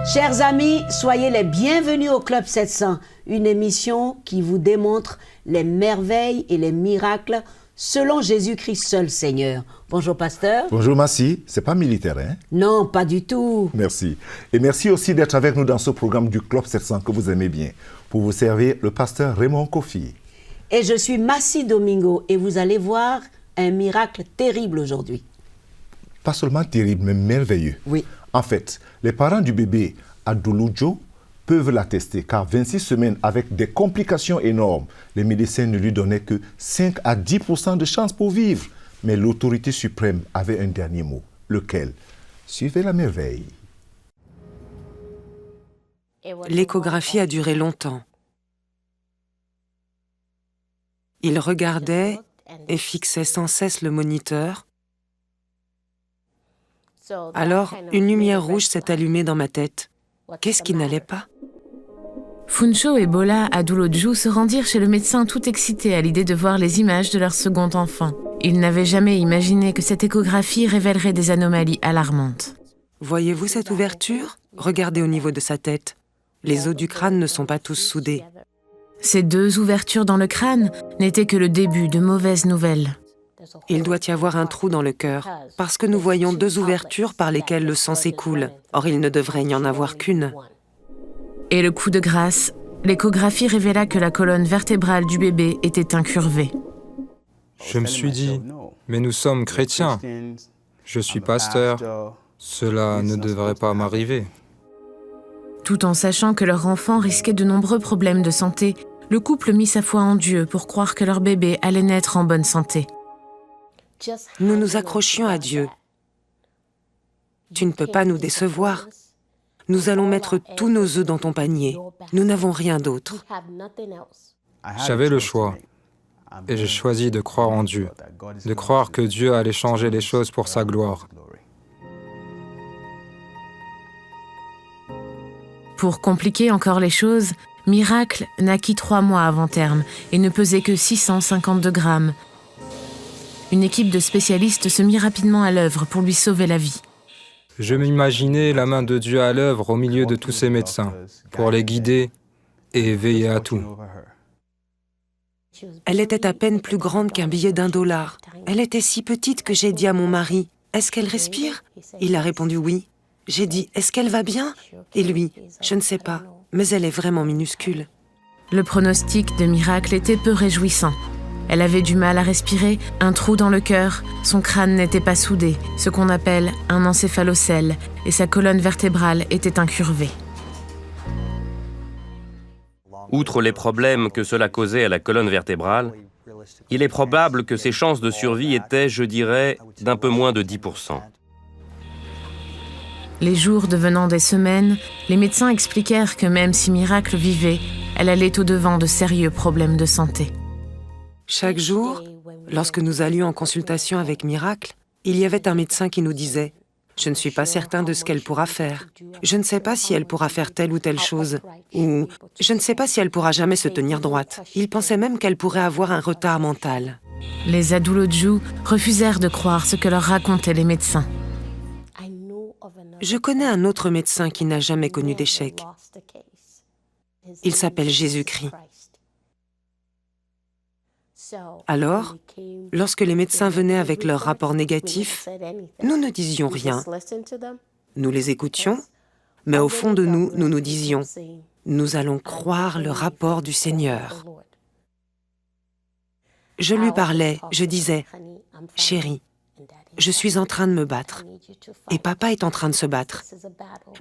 Chers amis, soyez les bienvenus au Club 700, une émission qui vous démontre les merveilles et les miracles selon Jésus-Christ seul Seigneur. Bonjour pasteur. Bonjour Massi, c'est pas militaire, hein? Non, pas du tout. Merci. Et merci aussi d'être avec nous dans ce programme du Club 700 que vous aimez bien. Pour vous servir, le pasteur Raymond Kofi. Et je suis Massi Domingo et vous allez voir un miracle terrible aujourd'hui. Pas seulement terrible, mais merveilleux. Oui. En fait, les parents du bébé Adouloudjo peuvent l'attester, car 26 semaines avec des complications énormes, les médecins ne lui donnaient que 5 à 10% de chance pour vivre. Mais l'autorité suprême avait un dernier mot. Lequel? Suivez la merveille. L'échographie a duré longtemps. Il regardait et fixait sans cesse le moniteur. Alors, une lumière rouge s'est allumée dans ma tête. Qu'est-ce qui n'allait pas? Funcho et Bola Adouloudjo se rendirent chez le médecin tout excités à l'idée de voir les images de leur second enfant. Ils n'avaient jamais imaginé que cette échographie révélerait des anomalies alarmantes. Voyez-vous cette ouverture? Regardez au niveau de sa tête. Les os du crâne ne sont pas tous soudés. Ces deux ouvertures dans le crâne n'étaient que le début de mauvaises nouvelles. Il doit y avoir un trou dans le cœur, parce que nous voyons deux ouvertures par lesquelles le sang s'écoule. Or, il ne devrait n'y en avoir qu'une. Et le coup de grâce, l'échographie révéla que la colonne vertébrale du bébé était incurvée. Je me suis dit, mais nous sommes chrétiens. Je suis pasteur. Cela ne devrait pas m'arriver. Tout en sachant que leur enfant risquait de nombreux problèmes de santé, le couple mit sa foi en Dieu pour croire que leur bébé allait naître en bonne santé. Nous nous accrochions à Dieu. Tu ne peux pas nous décevoir. Nous allons mettre tous nos œufs dans ton panier. Nous n'avons rien d'autre. J'avais le choix. Et j'ai choisi de croire en Dieu. De croire que Dieu allait changer les choses pour sa gloire. Pour compliquer encore les choses, Miracle naquit 3 mois avant terme et ne pesait que 652 grammes. Une équipe de spécialistes se mit rapidement à l'œuvre pour lui sauver la vie. Je m'imaginais la main de Dieu à l'œuvre au milieu de tous ces médecins, pour les guider et veiller à tout. Elle était à peine plus grande qu'un billet d'$1. Elle était si petite que j'ai dit à mon mari, « Est-ce qu'elle respire ?» Il a répondu « oui ». J'ai dit « Est-ce qu'elle va bien ?» Et lui « Je ne sais pas, mais elle est vraiment minuscule. » Le pronostic de Miracle était peu réjouissant. Elle avait du mal à respirer, un trou dans le cœur, son crâne n'était pas soudé, ce qu'on appelle un encéphalocèle, et sa colonne vertébrale était incurvée. Outre les problèmes que cela causait à la colonne vertébrale, il est probable que ses chances de survie étaient, je dirais, d'un peu moins de 10%. Les jours devenant des semaines, les médecins expliquèrent que même si Miracle vivait, elle allait au-devant de sérieux problèmes de santé. Chaque jour, lorsque nous allions en consultation avec Miracle, il y avait un médecin qui nous disait « Je ne suis pas certain de ce qu'elle pourra faire. Je ne sais pas si elle pourra faire telle ou telle chose. » Ou « Je ne sais pas si elle pourra jamais se tenir droite. » Il pensait même qu'elle pourrait avoir un retard mental. Les Adouloudjo refusèrent de croire ce que leur racontaient les médecins. Je connais un autre médecin qui n'a jamais connu d'échec. Il s'appelle Jésus-Christ. Alors, lorsque les médecins venaient avec leurs rapports négatifs, nous ne disions rien. Nous les écoutions, mais au fond de nous, nous nous disions « Nous allons croire le rapport du Seigneur ». Je lui parlais, je disais « Chérie, je suis en train de me battre, et papa est en train de se battre.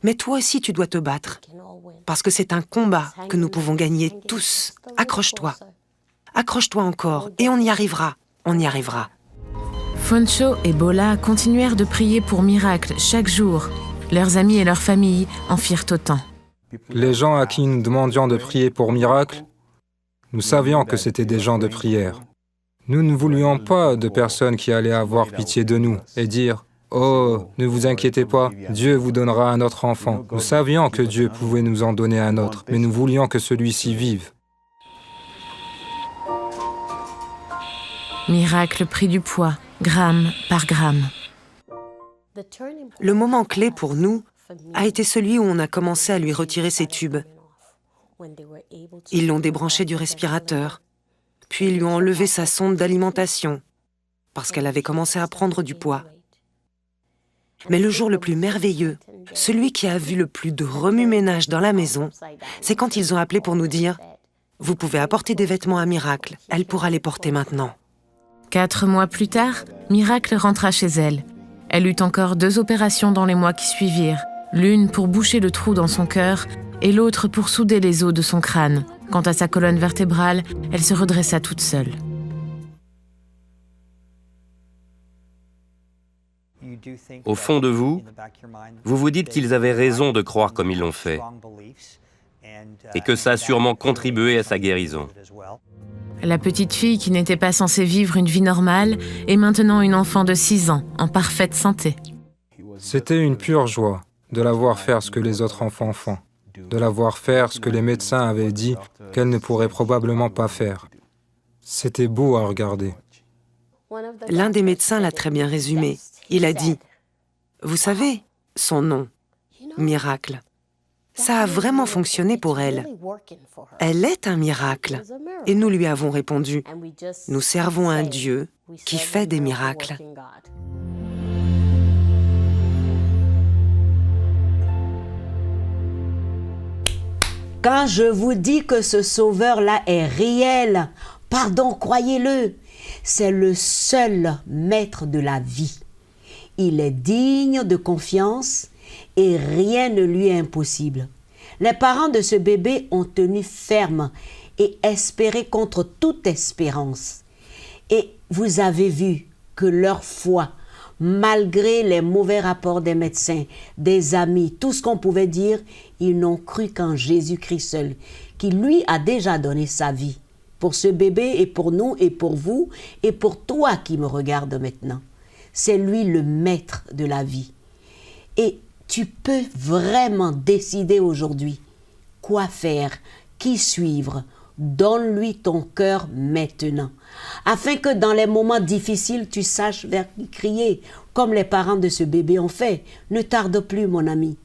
Mais toi aussi, tu dois te battre, parce que c'est un combat que nous pouvons gagner tous. Accroche-toi. Accroche-toi encore, et on y arrivera, on y arrivera. » Funcho et Bola continuèrent de prier pour Miracle chaque jour. Leurs amis et leurs familles en firent autant. Les gens à qui nous demandions de prier pour miracle, nous savions que c'était des gens de prière. Nous ne voulions pas de personnes qui allaient avoir pitié de nous et dire « Oh, ne vous inquiétez pas, Dieu vous donnera un autre enfant. » Nous savions que Dieu pouvait nous en donner un autre, mais nous voulions que celui-ci vive. Miracle prit du poids, gramme par gramme. Le moment clé pour nous a été celui où on a commencé à lui retirer ses tubes. Ils l'ont débranché du respirateur, puis ils lui ont enlevé sa sonde d'alimentation, parce qu'elle avait commencé à prendre du poids. Mais le jour le plus merveilleux, celui qui a vu le plus de remue-ménage dans la maison, c'est quand ils ont appelé pour nous dire « Vous pouvez apporter des vêtements à Miracle, elle pourra les porter maintenant. » 4 mois plus tard, Miracle rentra chez elle. Elle eut encore 2 opérations dans les mois qui suivirent, l'une pour boucher le trou dans son cœur et l'autre pour souder les os de son crâne. Quant à sa colonne vertébrale, elle se redressa toute seule. Au fond de vous, vous vous dites qu'ils avaient raison de croire comme ils l'ont fait et que ça a sûrement contribué à sa guérison. La petite fille qui n'était pas censée vivre une vie normale est maintenant une enfant de 6 ans, en parfaite santé. C'était une pure joie de la voir faire ce que les autres enfants font, de la voir faire ce que les médecins avaient dit qu'elle ne pourrait probablement pas faire. C'était beau à regarder. L'un des médecins l'a très bien résumé. Il a dit « Vous savez, son nom, Miracle, ça a vraiment fonctionné pour elle. Elle est un miracle. » Et nous lui avons répondu « Nous servons un Dieu qui fait des miracles. » Quand je vous dis que ce sauveur-là est réel, pardon, croyez-le, c'est le seul maître de la vie. Il est digne de confiance et rien ne lui est impossible. Les parents de ce bébé ont tenu ferme et espéré contre toute espérance. Et vous avez vu que leur foi, malgré les mauvais rapports des médecins, des amis, tout ce qu'on pouvait dire, ils n'ont cru qu'en Jésus-Christ seul, qui lui a déjà donné sa vie pour ce bébé et pour nous et pour vous et pour toi qui me regardes maintenant. C'est lui le maître de la vie. Et tu peux vraiment décider aujourd'hui quoi faire, qui suivre. Donne-lui ton cœur maintenant, afin que dans les moments difficiles, tu saches vers qui crier, comme les parents de ce bébé ont fait. Ne tarde plus, mon ami.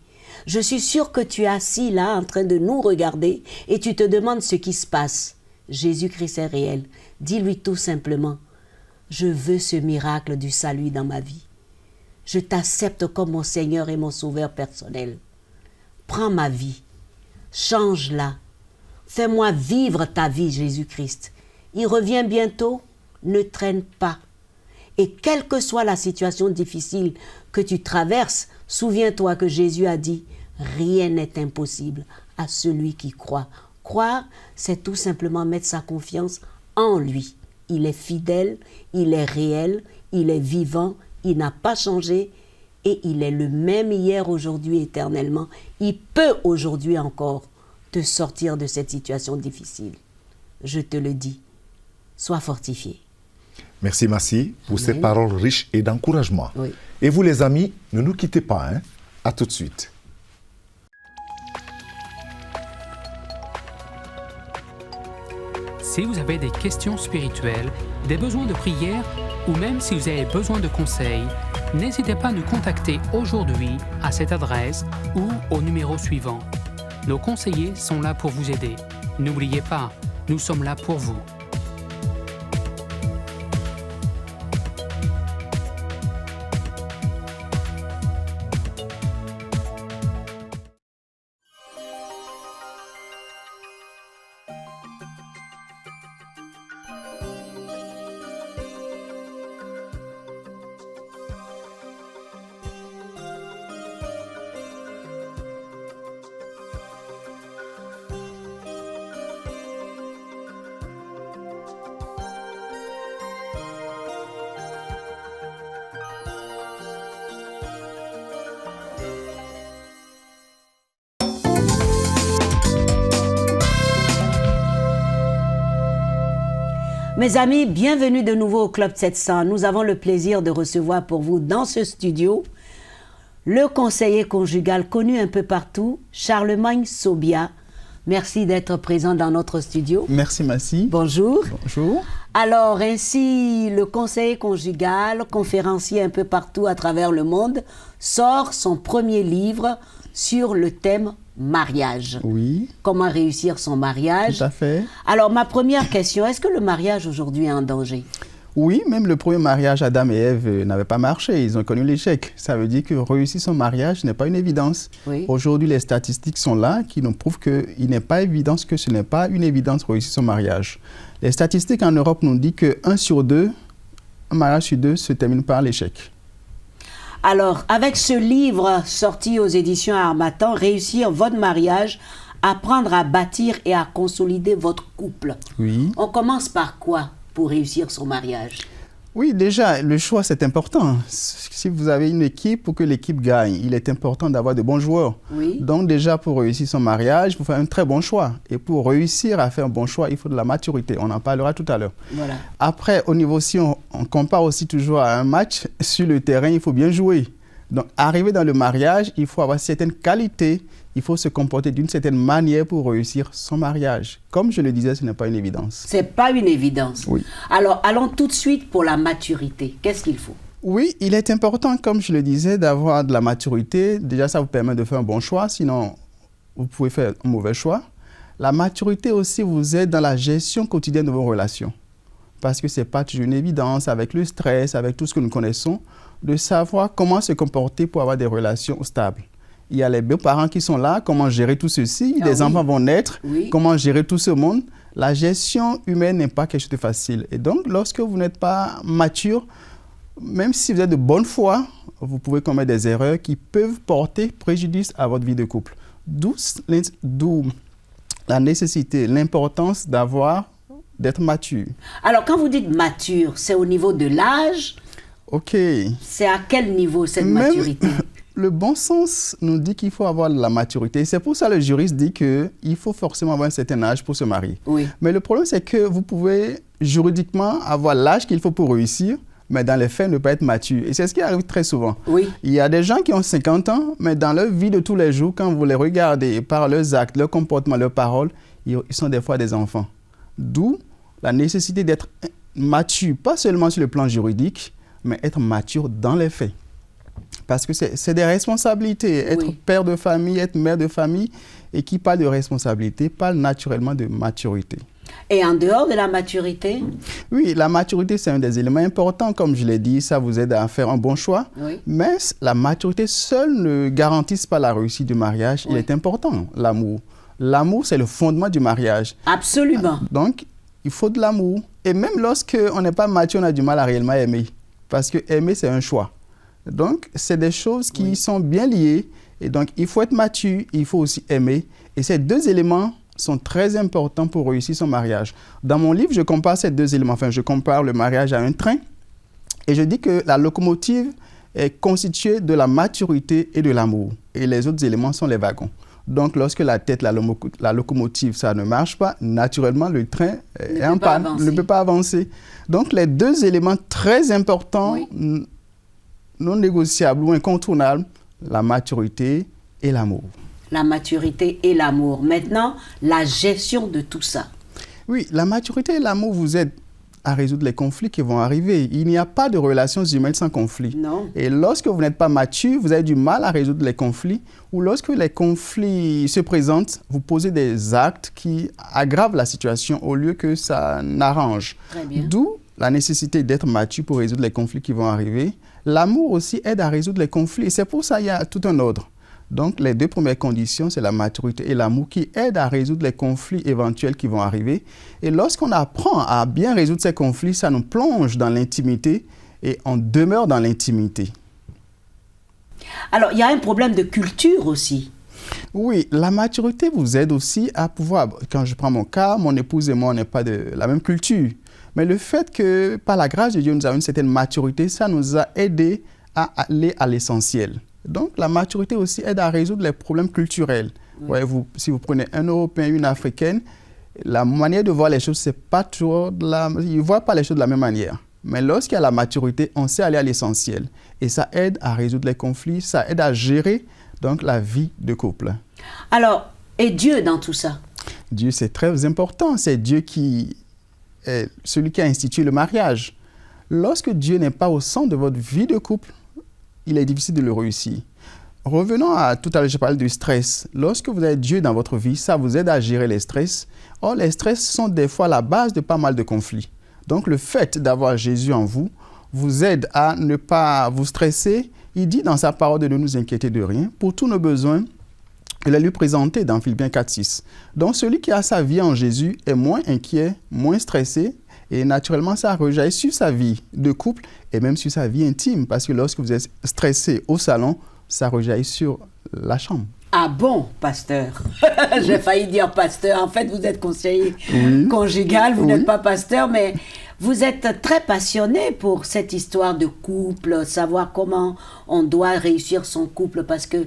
Je suis sûre que tu es assis là, en train de nous regarder, et tu te demandes ce qui se passe. Jésus-Christ est réel. Dis-lui tout simplement, je veux ce miracle du salut dans ma vie. Je t'accepte comme mon Seigneur et mon Sauveur personnel. Prends ma vie, change-la. Fais-moi vivre ta vie, Jésus-Christ. Il revient bientôt, ne traîne pas. Et quelle que soit la situation difficile que tu traverses, souviens-toi que Jésus a dit, rien n'est impossible à celui qui croit. Croire, c'est tout simplement mettre sa confiance en lui. Il est fidèle, il est réel, il est vivant, il n'a pas changé et il est le même hier, aujourd'hui, éternellement. Il peut aujourd'hui encore te sortir de cette situation difficile. Je te le dis, sois fortifié. Merci Massi pour ces paroles riches et d'encouragement. Oui. Et vous les amis, ne nous quittez pas. Hein? À tout de suite. Si vous avez des questions spirituelles, des besoins de prière ou même si vous avez besoin de conseils, n'hésitez pas à nous contacter aujourd'hui à cette adresse ou au numéro suivant. Nos conseillers sont là pour vous aider. N'oubliez pas, nous sommes là pour vous. Mes amis, bienvenue de nouveau au Club 700. Nous avons le plaisir de recevoir pour vous dans ce studio le conseiller conjugal connu un peu partout, Charlemagne Sobia. Merci d'être présent dans notre studio. Merci Massi. Bonjour. Bonjour. Alors ainsi, le conseiller conjugal, conférencier un peu partout à travers le monde, sort son premier livre sur le thème mariage. Oui. Comment réussir son mariage. Tout à fait. Alors ma première question, est-ce que le mariage aujourd'hui est en danger? Oui, même le premier mariage, Adam et Ève n'avait pas marché, ils ont connu l'échec. Ça veut dire que réussir son mariage n'est pas une évidence. Oui. Aujourd'hui, les statistiques sont là qui nous prouvent qu'il n'est pas évident, que ce n'est pas une évidence réussir son mariage. Les statistiques en Europe nous disent que un mariage sur deux se termine par l'échec. Alors, avec ce livre sorti aux éditions Harmattan, Réussir votre mariage, apprendre à bâtir et à consolider votre couple. Oui. On commence par quoi pour réussir son mariage? Oui, déjà, le choix, c'est important. Si vous avez une équipe, pour que l'équipe gagne, il est important d'avoir de bons joueurs. Oui. Donc déjà, pour réussir son mariage, il faut faire un très bon choix. Et pour réussir à faire un bon choix, il faut de la maturité. On en parlera tout à l'heure. Voilà. Après, au niveau, si on compare aussi toujours à un match, sur le terrain, il faut bien jouer. Donc, arriver dans le mariage, il faut avoir certaines qualités. Il faut se comporter d'une certaine manière pour réussir son mariage. Comme je le disais, ce n'est pas une évidence. C'est pas une évidence. Oui. Alors, allons tout de suite pour la maturité. Qu'est-ce qu'il faut? Oui, il est important, comme je le disais, d'avoir de la maturité. Déjà, ça vous permet de faire un bon choix, sinon vous pouvez faire un mauvais choix. La maturité aussi vous aide dans la gestion quotidienne de vos relations. Parce que ce n'est pas toujours une évidence, avec le stress, avec tout ce que nous connaissons, de savoir comment se comporter pour avoir des relations stables. Il y a les beaux-parents qui sont là, comment gérer tout ceci, des enfants vont naître, comment gérer tout ce monde. La gestion humaine n'est pas quelque chose de facile. Et donc, lorsque vous n'êtes pas mature, même si vous êtes de bonne foi, vous pouvez commettre des erreurs qui peuvent porter préjudice à votre vie de couple. D'où la nécessité, l'importance d'être mature. Alors, quand vous dites mature, c'est au niveau de l'âge? OK. C'est à quel niveau cette maturité? Le bon sens nous dit qu'il faut avoir de la maturité. C'est pour ça que le juriste dit qu'il faut forcément avoir un certain âge pour se marier. Oui. Mais le problème, c'est que vous pouvez juridiquement avoir l'âge qu'il faut pour réussir, mais dans les faits, ne pas être mature. Et c'est ce qui arrive très souvent. Oui. Il y a des gens qui ont 50 ans, mais dans leur vie de tous les jours, quand vous les regardez par leurs actes, leur comportement, leurs paroles, ils sont des fois des enfants. D'où la nécessité d'être mature, pas seulement sur le plan juridique, mais être mature dans les faits. Parce que c'est des responsabilités. Être père de famille, être mère de famille, et qui parle de responsabilité, parle naturellement de maturité. Et en dehors de la maturité? Oui, la maturité, c'est un des éléments importants. Comme je l'ai dit, ça vous aide à faire un bon choix. Oui. Mais la maturité seule ne garantit pas la réussite du mariage. Il est important, l'amour. L'amour, c'est le fondement du mariage. Absolument. Donc, il faut de l'amour. Et même lorsqu'on n'est pas mature, on a du mal à réellement aimer. Parce que aimer, c'est un choix. Donc, c'est des choses qui sont bien liées. Et donc, il faut être mature, il faut aussi aimer. Et ces deux éléments sont très importants pour réussir son mariage. Dans mon livre, je compare ces deux éléments. Enfin, je compare le mariage à un train. Et je dis que la locomotive est constituée de la maturité et de l'amour. Et les autres éléments sont les wagons. Donc, lorsque la tête, la locomotive, ça ne marche pas, naturellement, le train est en panne, ne peut pas avancer. Donc, les deux éléments très importants, non négociables ou incontournables, la maturité et l'amour. La maturité et l'amour. Maintenant, la gestion de tout ça. Oui, la maturité et l'amour vous aident à résoudre les conflits qui vont arriver. Il n'y a pas de relations humaines sans conflit. Non. Et lorsque vous n'êtes pas mature, vous avez du mal à résoudre les conflits. Ou lorsque les conflits se présentent, vous posez des actes qui aggravent la situation au lieu que ça n'arrange. Très bien. D'où la nécessité d'être mature pour résoudre les conflits qui vont arriver. L'amour aussi aide à résoudre les conflits. Et c'est pour ça qu'il y a tout un ordre. Donc, les deux premières conditions, c'est la maturité et l'amour qui aident à résoudre les conflits éventuels qui vont arriver. Et lorsqu'on apprend à bien résoudre ces conflits, ça nous plonge dans l'intimité et on demeure dans l'intimité. Alors, il y a un problème de culture aussi. Oui, la maturité vous aide aussi à pouvoir... Quand je prends mon cas, mon épouse et moi, on n'est pas de la même culture. Mais le fait que, par la grâce de Dieu, nous avons une certaine maturité, ça nous a aidés à aller à l'essentiel. Donc, la maturité aussi aide à résoudre les problèmes culturels. Ouais, si vous prenez un Européen, une Africaine, la manière de voir les choses, c'est pas toujours ils ne voient pas les choses de la même manière. Mais lorsqu'il y a la maturité, on sait aller à l'essentiel. Et ça aide à résoudre les conflits, ça aide à gérer donc, la vie de couple. Alors, et Dieu dans tout ça? Dieu, c'est très important. C'est Dieu qui est celui qui a institué le mariage. Lorsque Dieu n'est pas au centre de votre vie de couple, il est difficile de le réussir. Revenons à tout à l'heure, je parlais du stress. Lorsque vous avez Dieu dans votre vie, ça vous aide à gérer les stress. Or, les stress sont des fois la base de pas mal de conflits. Donc, le fait d'avoir Jésus en vous aide à ne pas vous stresser. Il dit dans sa parole de ne nous inquiéter de rien. Pour tous nos besoins, il a lui présenté dans Philippiens 4:6. Donc, celui qui a sa vie en Jésus est moins inquiet, moins stressé. Et naturellement, ça rejaillit sur sa vie de couple et même sur sa vie intime. Parce que lorsque vous êtes stressé au salon, ça rejaillit sur la chambre. Ah bon, pasteur? J'ai failli dire pasteur. En fait, vous êtes conseiller conjugal, vous n'êtes pas pasteur, mais vous êtes très passionné pour cette histoire de couple, savoir comment on doit réussir son couple, parce que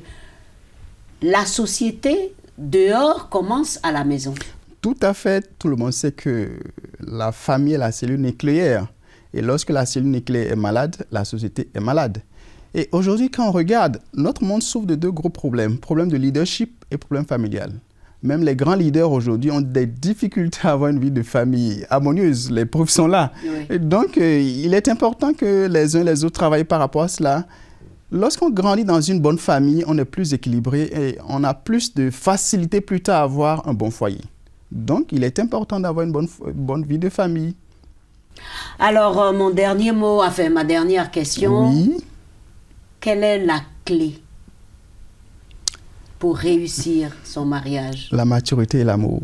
la société dehors commence à la maison. Tout à fait. Tout le monde sait que la famille est la cellule nucléaire. Et lorsque la cellule nucléaire est malade, la société est malade. Et aujourd'hui, quand on regarde, notre monde souffre de deux gros problèmes. Problème de leadership et problème familial. Même les grands leaders aujourd'hui ont des difficultés à avoir une vie de famille harmonieuse. Les preuves sont là. Oui. Et donc, il est important que les uns et les autres travaillent par rapport à cela. Lorsqu'on grandit dans une bonne famille, on est plus équilibré et on a plus de facilité plus tard à avoir un bon foyer. Donc, il est important d'avoir une bonne vie de famille. Alors, mon dernier mot, ma dernière question. Oui. Quelle est la clé pour réussir son mariage? La maturité et l'amour.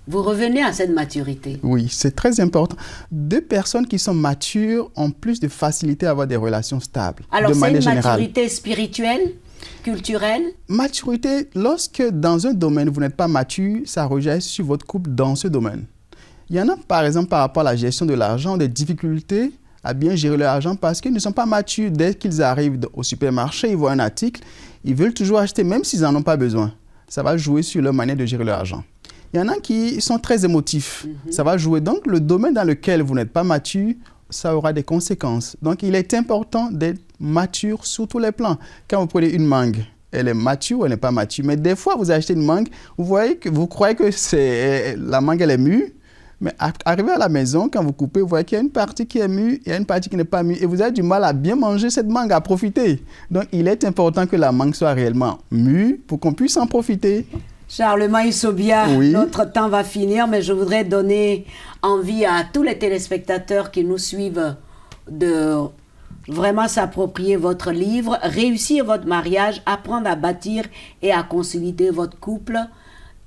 Vous revenez à cette maturité? Oui, c'est très important. Deux personnes qui sont matures ont plus de facilité à avoir des relations stables. Alors, c'est une maturité spirituelle, culturelle? Maturité, lorsque dans un domaine, vous n'êtes pas mature, ça rejaillit sur votre couple dans ce domaine. Il y en a, par exemple, par rapport à la gestion de l'argent, des difficultés à bien gérer leur argent parce qu'ils ne sont pas matures. Dès qu'ils arrivent au supermarché, ils voient un article, ils veulent toujours acheter, même s'ils n'en ont pas besoin. Ça va jouer sur leur manière de gérer leur argent. Il y en a qui sont très émotifs. Ça va jouer. Donc, le domaine dans lequel vous n'êtes pas mature, ça aura des conséquences. Donc, il est important d'être mature sur tous les plans. Quand vous prenez une mangue, elle est mature ou elle n'est pas mature. Mais des fois, vous achetez une mangue, vous croyez que la mangue, elle est mûre. Mais arrivé à la maison, quand vous coupez, vous voyez qu'il y a une partie qui est mûre, il y a une partie qui n'est pas mûre. Et vous avez du mal à bien manger cette mangue, à profiter. Donc, il est important que la mangue soit réellement mûre pour qu'on puisse en profiter. Charlemagne Sobia, notre temps va finir, mais je voudrais donner envie à tous les téléspectateurs qui nous suivent de vraiment s'approprier votre livre, réussir votre mariage, apprendre à bâtir et à consolider votre couple.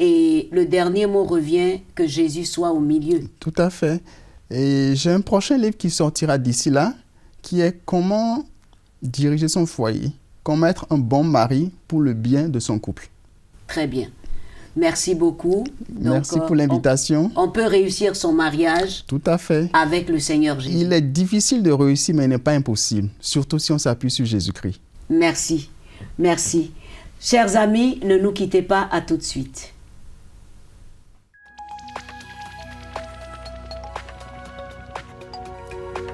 Et le dernier mot revient, que Jésus soit au milieu. Tout à fait. Et j'ai un prochain livre qui sortira d'ici là, qui est comment diriger son foyer, comment être un bon mari pour le bien de son couple. Très bien. Merci beaucoup. Merci pour l'invitation. On peut réussir son mariage. Tout à fait. Avec le Seigneur Jésus. Il est difficile de réussir, mais il n'est pas impossible, surtout si on s'appuie sur Jésus-Christ. Merci. Merci. Chers amis, ne nous quittez pas, à tout de suite.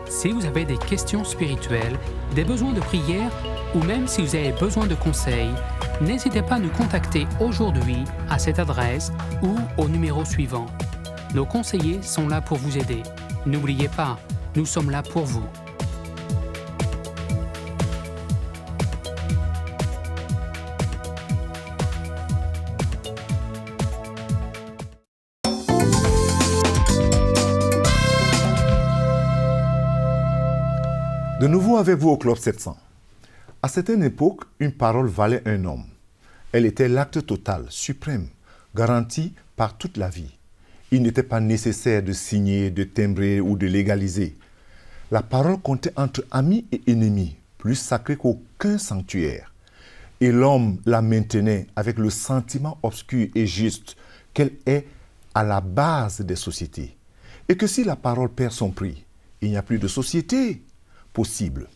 Si vous avez des questions spirituelles, des besoins de prière ou même si vous avez besoin de conseils, n'hésitez pas à nous contacter aujourd'hui à cette adresse ou au numéro suivant. Nos conseillers sont là pour vous aider. N'oubliez pas, nous sommes là pour vous. De nouveau avec vous au Club 700. À certaine époque, une parole valait un homme. Elle était l'acte total, suprême, garanti par toute la vie. Il n'était pas nécessaire de signer, de timbrer ou de légaliser. La parole comptait entre amis et ennemis, plus sacrée qu'aucun sanctuaire. Et l'homme la maintenait avec le sentiment obscur et juste qu'elle est à la base des sociétés. Et que si la parole perd son prix, il n'y a plus de société possible.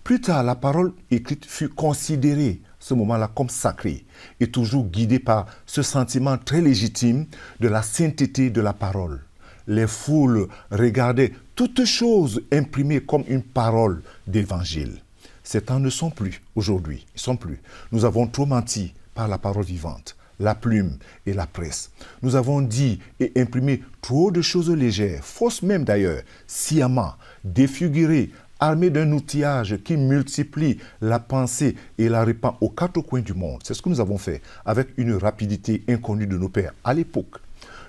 Plus tard, la parole écrite fut considérée, ce moment-là, comme sacrée et toujours guidée par ce sentiment très légitime de la sainteté de la parole. Les foules regardaient toutes choses imprimées comme une parole d'évangile. Ces temps ne sont plus aujourd'hui, ils ne sont plus. Nous avons trop menti par la parole vivante. la plume et la presse. Nous avons dit et imprimé trop de choses légères, fausses même d'ailleurs, sciemment, défigurées, armées d'un outillage qui multiplie la pensée et la répand aux quatre coins du monde. C'est ce que nous avons fait avec une rapidité inconnue de nos pères à l'époque.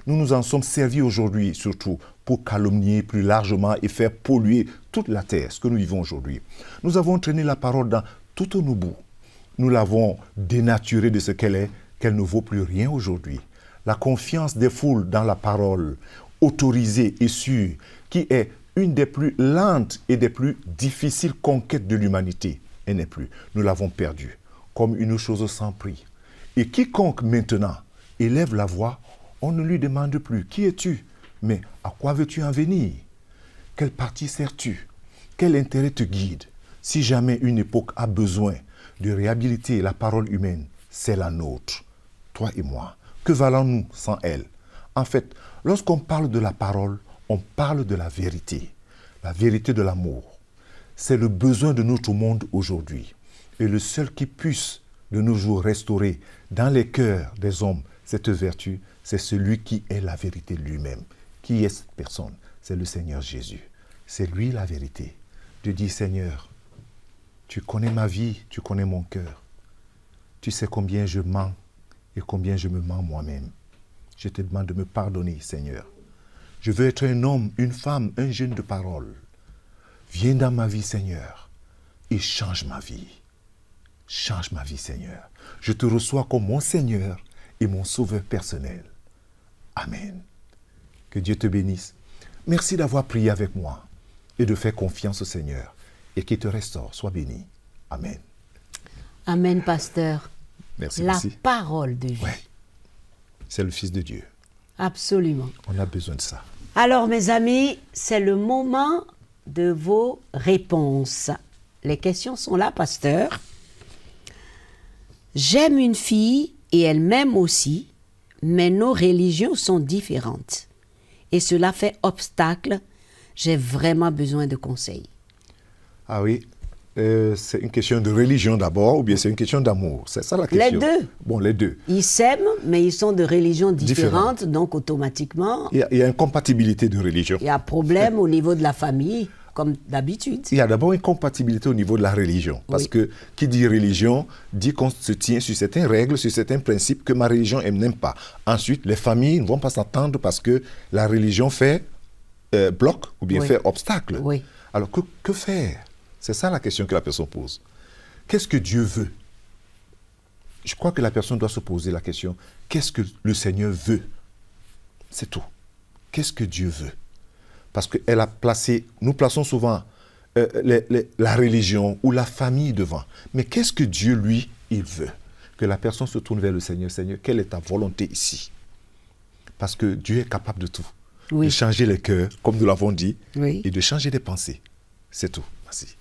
Nous nous en sommes servis aujourd'hui surtout pour calomnier plus largement et faire polluer toute la terre, ce que nous vivons aujourd'hui. Nous avons traîné la parole dans toutes nos bouts. Nous l'avons dénaturée de ce qu'elle est, qu'elle ne vaut plus rien aujourd'hui. La confiance des foules dans la parole, autorisée et sûre, qui est une des plus lentes et des plus difficiles conquêtes de l'humanité, elle n'est plus. Nous l'avons perdue, comme une chose sans prix. Et quiconque maintenant élève la voix, on ne lui demande plus « Qui es-tu » mais « À quoi veux-tu en venir » Quelle partie sers-tu? Quel intérêt te guide? Si jamais une époque a besoin de réhabiliter la parole humaine, c'est la nôtre, toi et moi. Que valons-nous sans elle? En fait, lorsqu'on parle de la parole, on parle de la vérité de l'amour. C'est le besoin de notre monde aujourd'hui. Et le seul qui puisse de nos jours restaurer dans les cœurs des hommes cette vertu, c'est celui qui est la vérité lui-même. Qui est cette personne? C'est le Seigneur Jésus. C'est lui la vérité. Dieu dit, Seigneur, tu connais ma vie, tu connais mon cœur. Tu sais combien je mens et combien je me mens moi-même. Je te demande de me pardonner, Seigneur. Je veux être un homme, une femme, un jeune de parole. Viens dans ma vie, Seigneur, et change ma vie. Change ma vie, Seigneur. Je te reçois comme mon Seigneur et mon Sauveur personnel. Amen. Que Dieu te bénisse. Merci d'avoir prié avec moi et de faire confiance au Seigneur et qu'il te restaure. Sois béni. Amen. Amen, pasteur. Merci. La merci. parole de vie. Ouais. C'est le Fils de Dieu. Absolument. On a besoin de ça. Alors, mes amis, c'est le moment de vos réponses. Les questions sont là, pasteur. J'aime une fille et elle m'aime aussi, mais nos religions sont différentes. Et cela fait obstacle. J'ai vraiment besoin de conseils. Ah oui, c'est une question de religion d'abord ou bien c'est une question d'amour? C'est ça la question. Les deux. Bon, les deux. Ils s'aiment, mais ils sont de religions différentes, donc automatiquement, Il y a une compatibilité de religion. il y a problème au niveau de la famille, comme d'habitude. Il y a d'abord une compatibilité au niveau de la religion. Parce que qui dit religion dit qu'on se tient sur certaines règles, sur certains principes que ma religion n'aime pas. Ensuite, les familles ne vont pas s'entendre parce que la religion fait bloc ou bien Oui. fait obstacle. Oui. Alors, que faire? C'est ça la question que la personne pose. Qu'est-ce que Dieu veut? Je crois que la personne doit se poser la question, qu'est-ce que le Seigneur veut? C'est tout. Qu'est-ce que Dieu veut? Parce qu'elle a placé, nous plaçons souvent la religion ou la famille devant. Mais qu'est-ce que Dieu, lui, il veut? Que la personne se tourne vers le Seigneur. Seigneur, quelle est ta volonté ici? Parce que Dieu est capable de tout. Oui. De changer les cœurs, comme nous l'avons dit, Oui. et de changer des pensées. C'est tout. Merci.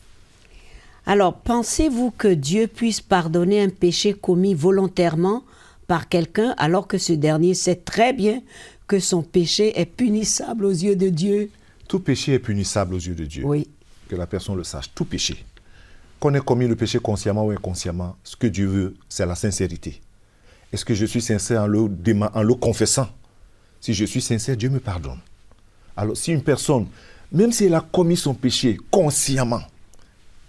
Alors, pensez-vous que Dieu puisse pardonner un péché commis volontairement par quelqu'un alors que ce dernier sait très bien que son péché est punissable aux yeux de Dieu? Tout péché est punissable aux yeux de Dieu. Oui. Que la personne le sache. Tout péché. Qu'on ait commis le péché consciemment ou inconsciemment, ce que Dieu veut, c'est la sincérité. Est-ce que je suis sincère en le confessant? Si je suis sincère, Dieu me pardonne. Alors, si une personne, même si elle a commis son péché consciemment,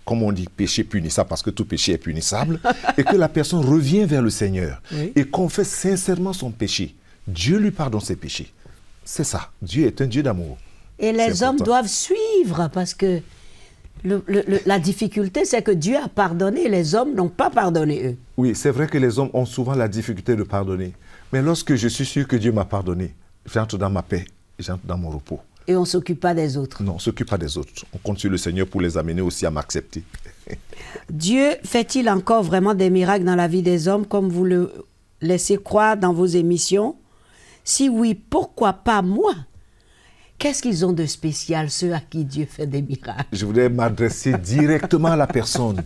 comme on dit, péché punissable, parce que tout péché est punissable, et que la personne revient vers le Seigneur Oui. et confesse sincèrement son péché, Dieu lui pardonne ses péchés. C'est ça. Dieu est un Dieu d'amour. Et les C'est hommes important. doivent suivre parce que la difficulté, c'est que Dieu a pardonné, les hommes n'ont pas pardonné eux. Oui, c'est vrai que les hommes ont souvent la difficulté de pardonner. Mais lorsque je suis sûr que Dieu m'a pardonné, j'entre dans ma paix, j'entre dans mon repos. Et on ne s'occupe pas des autres. Non, on ne s'occupe pas des autres. On compte sur le Seigneur pour les amener aussi à m'accepter. Dieu fait-il encore vraiment des miracles dans la vie des hommes comme vous le laissez croire dans vos émissions? Si oui, pourquoi pas moi? Qu'est-ce qu'ils ont de spécial, ceux à qui Dieu fait des miracles? Je voudrais m'adresser directement à la personne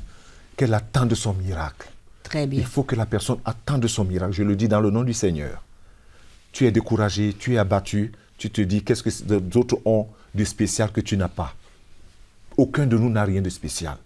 qu'elle attend de son miracle. Très bien. Il faut que la personne attende son miracle. Je le dis dans le nom du Seigneur. Tu es découragé, tu es abattu, tu te dis qu'est-ce que d'autres ont de spécial que tu n'as pas. Aucun de nous n'a rien de spécial.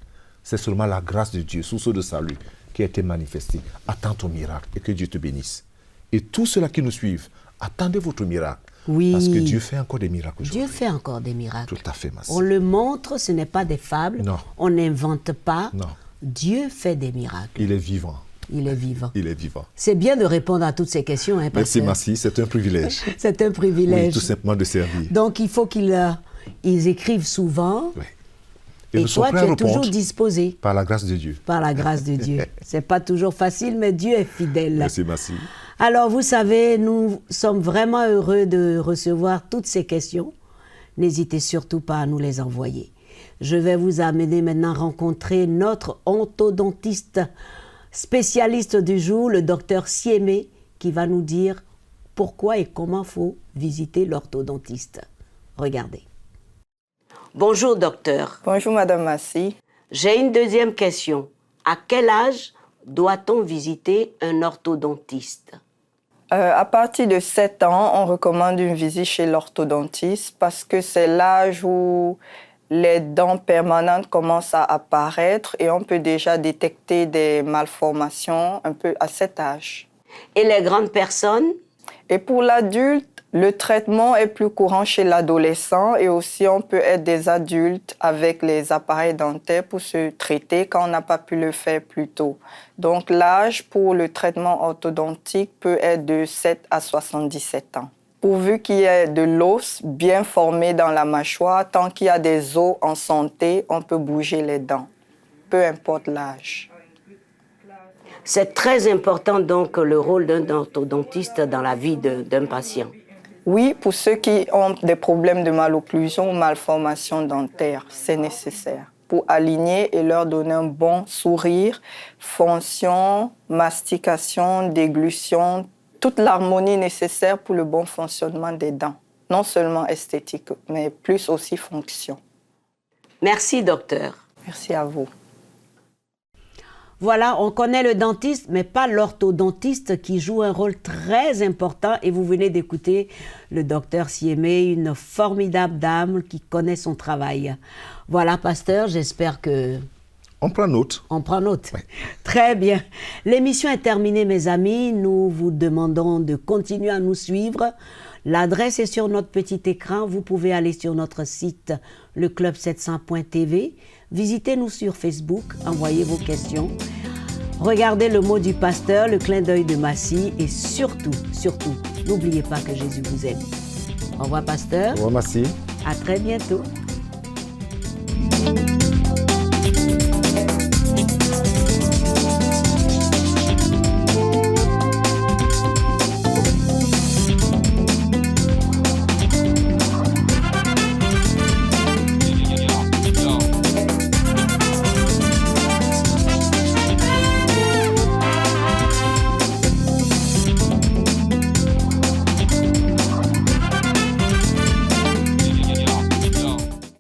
C'est seulement la grâce de Dieu, source de salut, qui a été manifestée. Attends ton miracle et que Dieu te bénisse. Et tous ceux-là qui nous suivent, attendez votre miracle. Oui. Parce que Dieu fait encore des miracles aujourd'hui. Dieu fait encore des miracles. Tout à fait, ma sœur. On le montre, ce n'est pas des fables. Non. On n'invente pas. Non. Dieu fait des miracles. Il est vivant. Il est vivant. Il est vivant. C'est bien de répondre à toutes ces questions, hein, Merci, pasteur. Massi, c'est un privilège. C'est un privilège. Oui, tout simplement de servir. Donc, il faut qu'ils écrivent souvent. Oui. Et nous sommes toi, prêts tu à es toujours répondre disposé. par la grâce de Dieu. Par la grâce de Dieu. C'est pas toujours facile, mais Dieu est fidèle. Merci, Massi. Alors, vous savez, nous sommes vraiment heureux de recevoir toutes ces questions. N'hésitez surtout pas à nous les envoyer. Je vais vous amener maintenant à rencontrer notre orthodontiste spécialiste du jour, le docteur Siémé, qui va nous dire pourquoi et comment faut visiter l'orthodontiste. Regardez. Bonjour, docteur. Bonjour, Madame Massi. J'ai une deuxième question. À quel âge doit-on visiter un orthodontiste? À partir de 7 ans, on recommande une visite chez l'orthodontiste parce que c'est l'âge où les dents permanentes commencent à apparaître et on peut déjà détecter des malformations un peu à cet âge. Et les grandes personnes? Et pour l'adulte, le traitement est plus courant chez l'adolescent et aussi on peut être des adultes avec les appareils dentaires pour se traiter quand on n'a pas pu le faire plus tôt. Donc l'âge pour le traitement orthodontique peut être de 7 à 77 ans. Pourvu qu'il y ait de l'os bien formé dans la mâchoire, tant qu'il y a des os en santé, on peut bouger les dents, peu importe l'âge. C'est très important donc le rôle d'un orthodontiste dans la vie d'un patient. Oui, pour ceux qui ont des problèmes de malocclusion ou malformation dentaire, c'est nécessaire pour aligner et leur donner un bon sourire, fonction, mastication, déglution, toute l'harmonie nécessaire pour le bon fonctionnement des dents. Non seulement esthétique, mais plus aussi fonction. Merci, docteur. Merci à vous. Voilà, on connaît le dentiste, mais pas l'orthodontiste qui joue un rôle très important. Et vous venez d'écouter le docteur Siémé, une formidable dame qui connaît son travail. Voilà, pasteur, j'espère que... On prend note. On prend note. Oui. Très bien. L'émission est terminée, mes amis. Nous vous demandons de continuer à nous suivre. L'adresse est sur notre petit écran. Vous pouvez aller sur notre site leclub700.tv. Visitez-nous sur Facebook. Envoyez vos questions. Regardez le mot du pasteur, le clin d'œil de Massi. Et surtout, n'oubliez pas que Jésus vous aime. Au revoir, pasteur. Au revoir, Massi. À très bientôt.